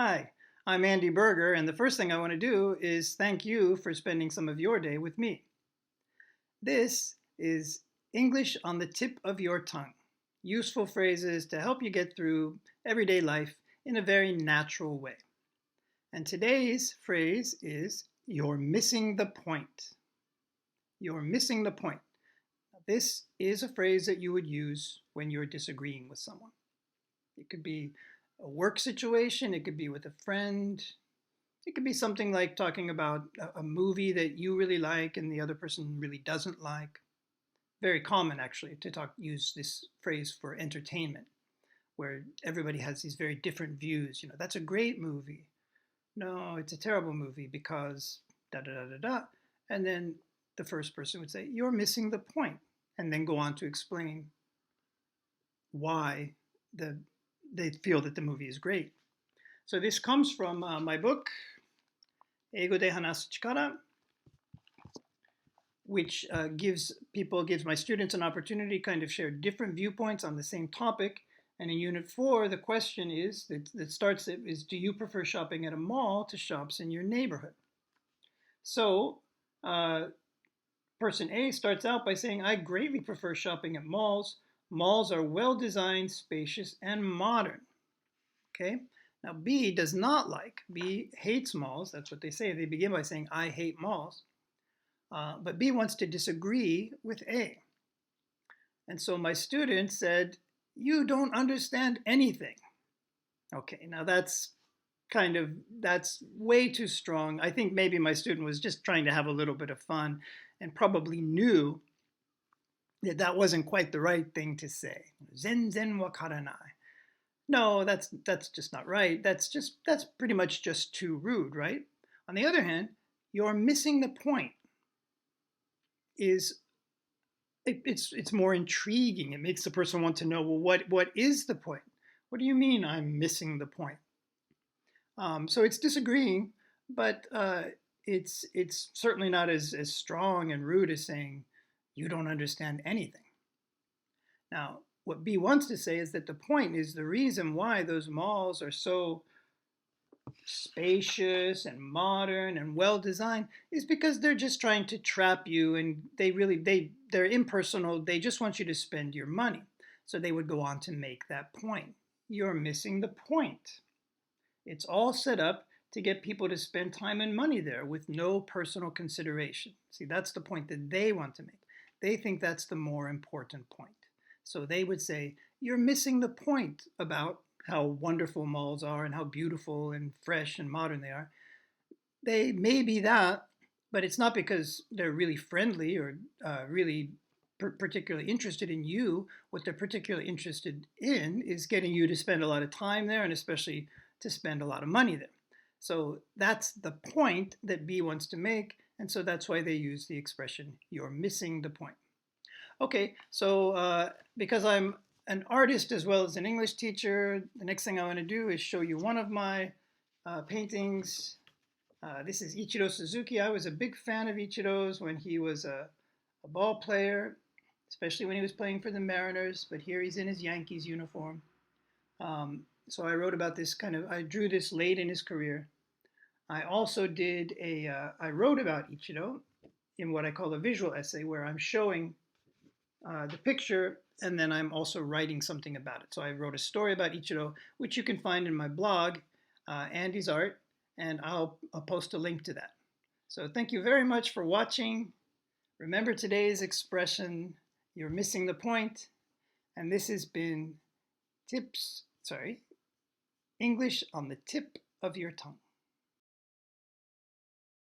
Hi, I'm Andy Berger, and the first thing I want to do is thank you for spending some of your day with me. This is English on the tip of your tongue. Useful phrases to help you get through everyday life in a very natural way. And today's phrase is, you're missing the point. You're missing the point. This is a phrase that you would use when you're disagreeing with someone. It could be a work situation, it could be with a friend, it could be something like talking about a movie that you really like and the other person really doesn't like. Very common actually to use this phrase for entertainment, where everybody has these very different views. That's a great movie. No, it's a terrible movie because da da da da da. And then the first person would say, you're missing the point, and then go on to explain why they feel that the movie is great. So this comes from my book, Eigo de Hanasu Chikara, which gives my students an opportunity to kind of share different viewpoints on the same topic. And in Unit 4, the question is, do you prefer shopping at a mall to shops in your neighborhood? So person A starts out by saying, I greatly prefer shopping at malls. Malls are well-designed, spacious, and modern. Okay? Now B hates malls. That's what they say. They begin by saying, I hate malls. But B wants to disagree with A. And so my student said, you don't understand anything. Okay, now that's way too strong. I think maybe my student was just trying to have a little bit of fun and probably knew that wasn't quite the right thing to say. Zenzen wakaranai. No, that's just not right. That's pretty much just too rude, right? On the other hand, you're missing the point. It's more intriguing. It makes the person want to know, well, what is the point? What do you mean I'm missing the point? So it's disagreeing, but it's certainly not as strong and rude as saying you don't understand anything. Now, what B wants to say is that the point is the reason why those malls are so spacious and modern and well designed is because they're just trying to trap you, and they're impersonal. They just want you to spend your money. So they would go on to make that point. You're missing the point. It's all set up to get people to spend time and money there with no personal consideration. See, that's the point that they want to make. They think that's the more important point. So they would say, you're missing the point about how wonderful malls are and how beautiful and fresh and modern they are. They may be that, but it's not because they're really friendly or really particularly interested in you. What they're particularly interested in is getting you to spend a lot of time there, and especially to spend a lot of money there. So that's the point that B wants to make, and so that's why they use the expression, you're missing the point. Okay, so because I'm an artist as well as an English teacher, the next thing I want to do is show you one of my paintings. This is Ichiro Suzuki. I was a big fan of Ichiro's when he was a ball player, especially when he was playing for the Mariners, but here he's in his Yankees uniform. So I wrote about this I drew this late in his career. I also I wrote about Ichiro in what I call a visual essay, where I'm showing the picture, and then I'm also writing something about it. So I wrote a story about Ichiro, which you can find in my blog, Andy's Art, and I'll post a link to that. So thank you very much for watching. Remember today's expression, you're missing the point, and this has been English on the tip of your tongue.